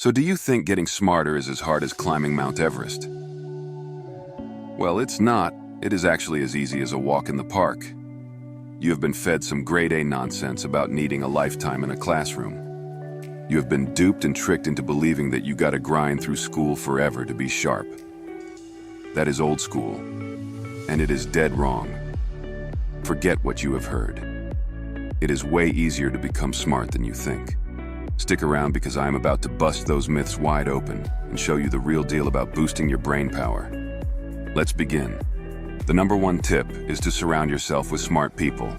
So do you think getting smarter is as hard as climbing Mount Everest? Well, it's not. It is actually as easy as a walk in the park. You have been fed some grade A nonsense about needing a lifetime in a classroom. You have been duped and tricked into believing that you gotta grind through school forever to be sharp. That is old school, and it is dead wrong. Forget what you have heard. It is way easier to become smart than you think. Stick around because I am about to bust those myths wide open and show you the real deal about boosting your brain power. Let's begin. The number one tip is to surround yourself with smart people.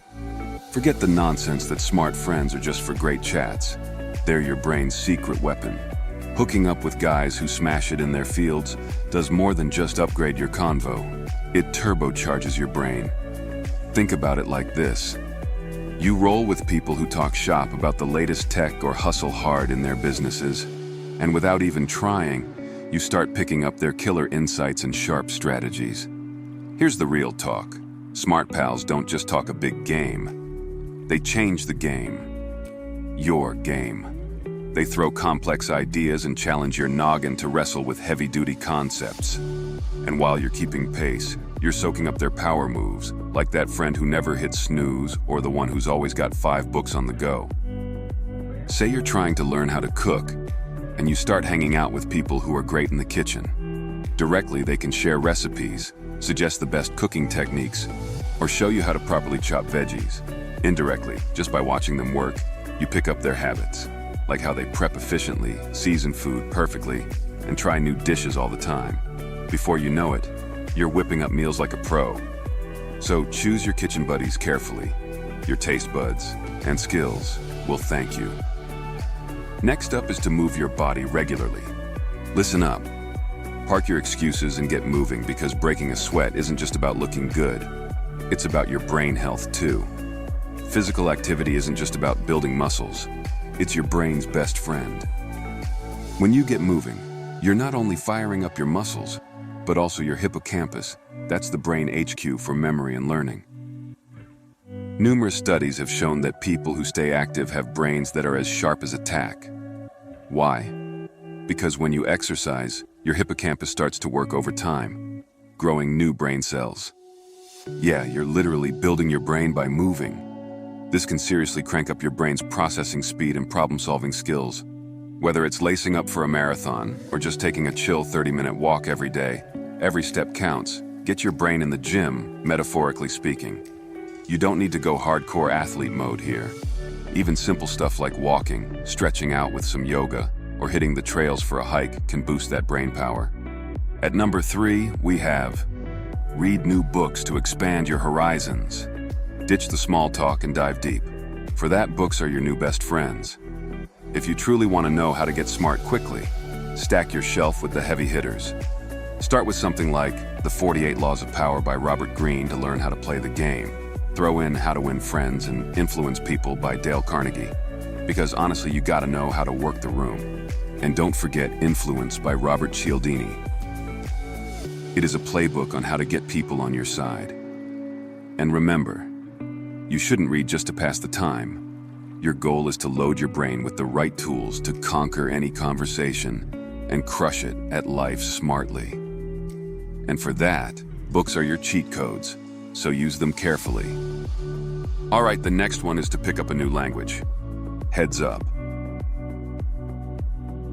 Forget the nonsense that smart friends are just for great chats. They're your brain's secret weapon. Hooking up with guys who smash it in their fields does more than just upgrade your convo. It turbocharges your brain. Think about it like this. You roll with people who talk shop about the latest tech or hustle hard in their businesses, and without even trying, you start picking up their killer insights and sharp strategies. Here's the real talk. Smart pals don't just talk a big game. They change the game. Your game. They throw complex ideas and challenge your noggin to wrestle with heavy-duty concepts. And while you're keeping pace, you're soaking up their power moves, like that friend who never hits snooze or the one who's always got 5 books on the go. Say you're trying to learn how to cook, and you start hanging out with people who are great in the kitchen. Directly, they can share recipes, suggest the best cooking techniques, or show you how to properly chop veggies. Indirectly, just by watching them work, you pick up their habits, like how they prep efficiently, season food perfectly, and try new dishes all the time. Before you know it, you're whipping up meals like a pro. So choose your kitchen buddies carefully. Your taste buds and skills will thank you. Next up is to move your body regularly. Listen up. Park your excuses and get moving because breaking a sweat isn't just about looking good. It's about your brain health too. Physical activity isn't just about building muscles. It's your brain's best friend. When you get moving, you're not only firing up your muscles, but also your hippocampus. That's the brain HQ for memory and learning. Numerous studies have shown that people who stay active have brains that are as sharp as a tack. Why? Because when you exercise, your hippocampus starts to work over time, growing new brain cells. Yeah, you're literally building your brain by moving. This can seriously crank up your brain's processing speed and problem-solving skills. Whether it's lacing up for a marathon or just taking a chill 30-minute walk every day, every step counts. Get your brain in the gym, metaphorically speaking. You don't need to go hardcore athlete mode here. Even simple stuff like walking, stretching out with some yoga, or hitting the trails for a hike can boost that brain power. At number 3, we have read new books to expand your horizons. Ditch the small talk and dive deep. For that, books are your new best friends. If you truly want to know how to get smart quickly, stack your shelf with the heavy hitters. Start with something like The 48 Laws of Power by Robert Greene to learn how to play the game. Throw in How to Win Friends and Influence People by Dale Carnegie, because honestly, you gotta know how to work the room. And don't forget Influence by Robert Cialdini. It is a playbook on how to get people on your side. And remember, you shouldn't read just to pass the time. Your goal is to load your brain with the right tools to conquer any conversation and crush it at life smartly. And for that, books are your cheat codes, so use them carefully. All right, the next one is to pick up a new language. Heads up.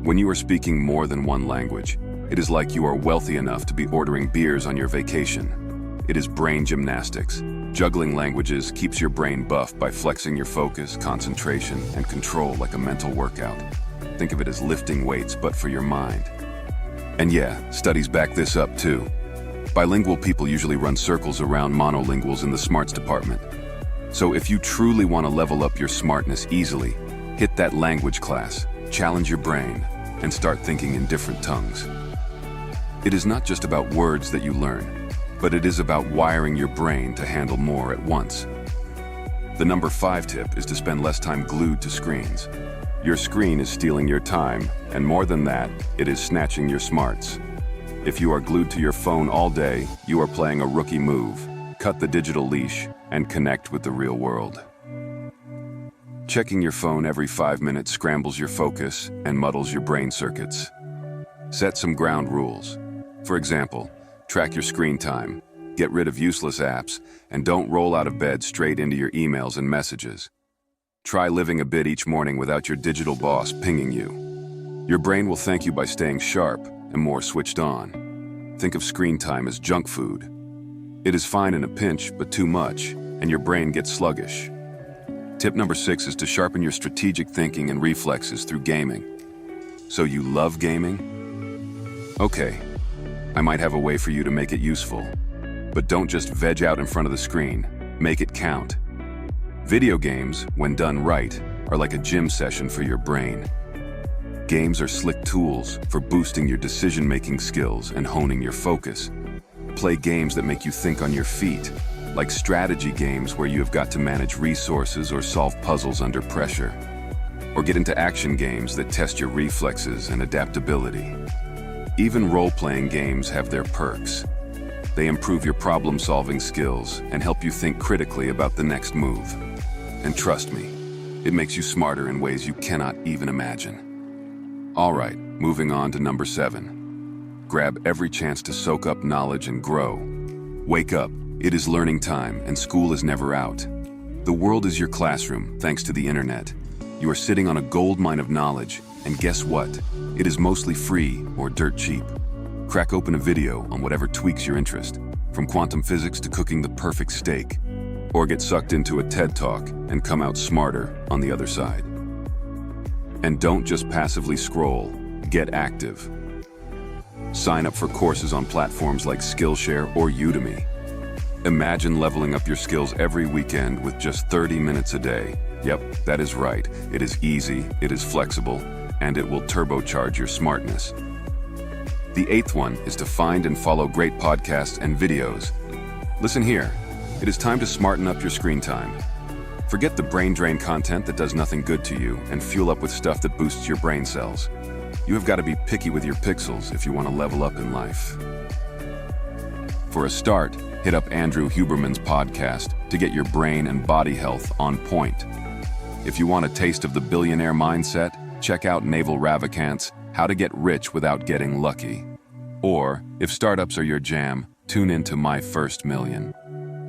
When you are speaking more than one language, it is like you are wealthy enough to be ordering beers on your vacation. It is brain gymnastics. Juggling languages keeps your brain buff by flexing your focus, concentration, and control like a mental workout. Think of it as lifting weights, but for your mind. And yeah, studies back this up too. Bilingual people usually run circles around monolinguals in the smarts department. So if you truly want to level up your smartness easily, hit that language class, challenge your brain, and start thinking in different tongues. It is not just about words that you learn, but it is about wiring your brain to handle more at once. The number 5 tip is to spend less time glued to screens. Your screen is stealing your time, and more than that, it is snatching your smarts. If you are glued to your phone all day, you are playing a rookie move. Cut the digital leash and connect with the real world. Checking your phone every 5 minutes scrambles your focus and muddles your brain circuits. Set some ground rules. For example, track your screen time, get rid of useless apps, and don't roll out of bed straight into your emails and messages. Try living a bit each morning without your digital boss pinging you. Your brain will thank you by staying sharp and more switched on. Think of screen time as junk food. It is fine in a pinch, but too much, and your brain gets sluggish. Tip number 6 is to sharpen your strategic thinking and reflexes through gaming. So you love gaming? Okay, I might have a way for you to make it useful. But don't just veg out in front of the screen. Make it count. Video games, when done right, are like a gym session for your brain. Games are slick tools for boosting your decision-making skills and honing your focus. Play games that make you think on your feet, like strategy games where you have got to manage resources or solve puzzles under pressure. Or get into action games that test your reflexes and adaptability. Even role-playing games have their perks. They improve your problem-solving skills and help you think critically about the next move. And trust me, it makes you smarter in ways you cannot even imagine. All right, moving on to number 7. Grab every chance to soak up knowledge and grow. Wake up, it is learning time and school is never out. The world is your classroom, thanks to the internet. You are sitting on a goldmine of knowledge, and guess what? It is mostly free or dirt cheap. Crack open a video on whatever tweaks your interest, from quantum physics to cooking the perfect steak. Or get sucked into a TED Talk and come out smarter on the other side. And don't just passively scroll, get active. Sign up for courses on platforms like Skillshare or Udemy. Imagine leveling up your skills every weekend with just 30 minutes a day. Yep, that is right. It is easy, it is flexible, and it will turbocharge your smartness. The 8th one is to find and follow great podcasts and videos. Listen here, it is time to smarten up your screen time. Forget the brain drain content that does nothing good to you and fuel up with stuff that boosts your brain cells. You have got to be picky with your pixels if you want to level up in life. For a start, hit up Andrew Huberman's podcast to get your brain and body health on point. If you want a taste of the billionaire mindset, check out Naval Ravikant's How to Get Rich Without Getting Lucky. Or, if startups are your jam, tune into My First Million.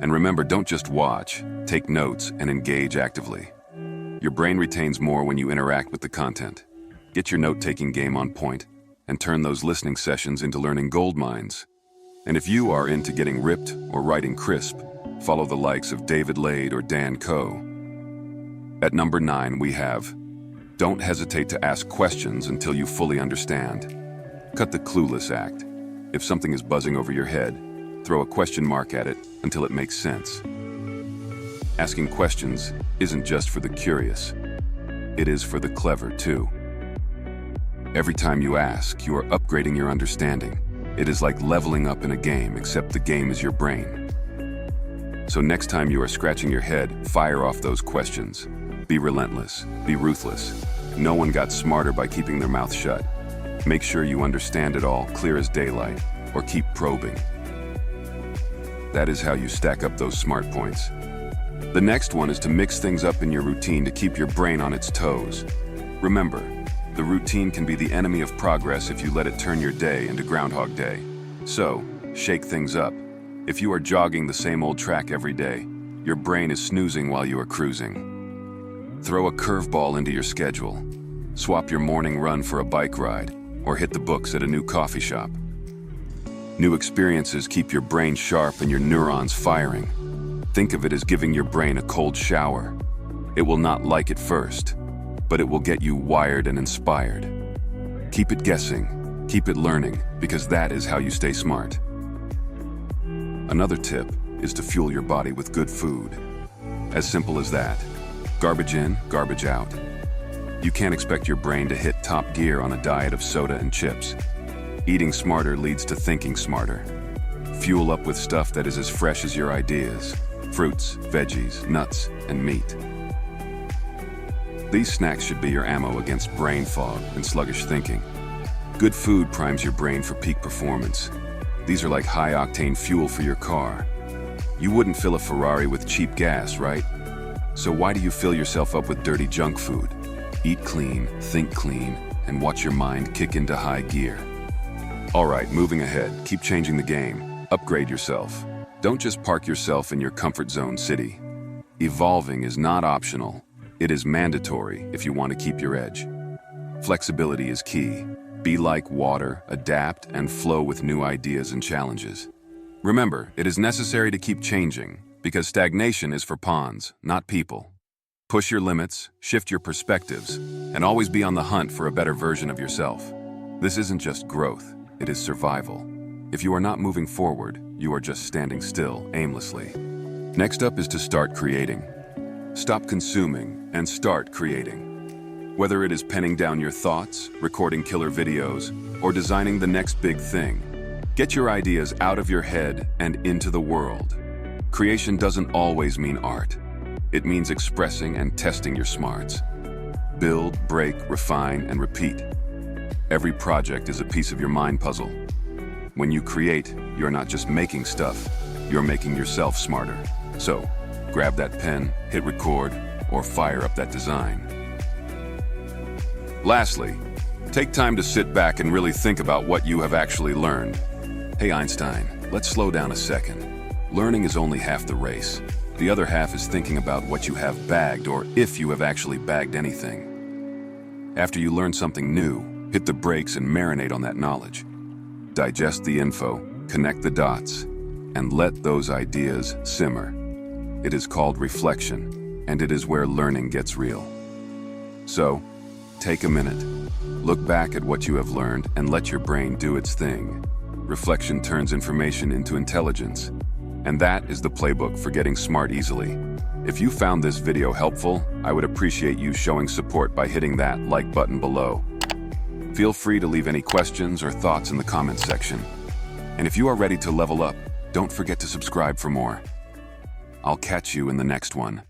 And remember, don't just watch, take notes and engage actively. Your brain retains more when you interact with the content. Get your note-taking game on point and turn those listening sessions into learning gold mines. And if you are into getting ripped or writing crisp, follow the likes of David Lade or Dan Coe. At number 9, we have, don't hesitate to ask questions until you fully understand. Cut the clueless act. If something is buzzing over your head, throw a question mark at it until it makes sense. Asking questions isn't just for the curious. It is for the clever, too. Every time you ask, you are upgrading your understanding. It is like leveling up in a game, except the game is your brain. So next time you are scratching your head, fire off those questions. Be relentless, be ruthless. No one got smarter by keeping their mouth shut. Make sure you understand it all, clear as daylight, or keep probing. That is how you stack up those smart points. The next one is to mix things up in your routine to keep your brain on its toes. Remember, the routine can be the enemy of progress if you let it turn your day into Groundhog Day. So, shake things up. If you are jogging the same old track every day, your brain is snoozing while you are cruising. Throw a curveball into your schedule. Swap your morning run for a bike ride, or hit the books at a new coffee shop. New experiences keep your brain sharp and your neurons firing. Think of it as giving your brain a cold shower. It will not like it first, but it will get you wired and inspired. Keep it guessing, keep it learning, because that is how you stay smart. Another tip is to fuel your body with good food. As simple as that. Garbage in, garbage out. You can't expect your brain to hit top gear on a diet of soda and chips. Eating smarter leads to thinking smarter. Fuel up with stuff that is as fresh as your ideas. Fruits, veggies, nuts, and meat. These snacks should be your ammo against brain fog and sluggish thinking. Good food primes your brain for peak performance. These are like high-octane fuel for your car. You wouldn't fill a Ferrari with cheap gas, right? So why do you fill yourself up with dirty junk food? Eat clean, think clean, and watch your mind kick into high gear. All right, moving ahead, keep changing the game. Upgrade yourself. Don't just park yourself in your comfort zone city. Evolving is not optional. It is mandatory if you want to keep your edge. Flexibility is key. Be like water, adapt, and flow with new ideas and challenges. Remember, it is necessary to keep changing, because stagnation is for pawns, not people. Push your limits, shift your perspectives, and always be on the hunt for a better version of yourself. This isn't just growth, it is survival. If you are not moving forward, you are just standing still, aimlessly. Next up is to start creating. Stop consuming and start creating. Whether it is penning down your thoughts, recording killer videos, or designing the next big thing, get your ideas out of your head and into the world. Creation doesn't always mean art. It means expressing and testing your smarts. Build, break, refine, and repeat. Every project is a piece of your mind puzzle. When you create, you're not just making stuff, you're making yourself smarter. So, grab that pen, hit record, or fire up that design. Lastly, take time to sit back and really think about what you have actually learned. Hey Einstein, let's slow down a second. Learning is only half the race. The other half is thinking about what you have bagged or if you have actually bagged anything. After you learn something new, hit the brakes and marinate on that knowledge. Digest the info, connect the dots, and let those ideas simmer. It is called reflection, and it is where learning gets real. So, take a minute, look back at what you have learned and let your brain do its thing. Reflection turns information into intelligence, and that is the playbook for getting smart easily. If you found this video helpful, I would appreciate you showing support by hitting that like button below. Feel free to leave any questions or thoughts in the comments section. And if you are ready to level up, don't forget to subscribe for more. I'll catch you in the next one.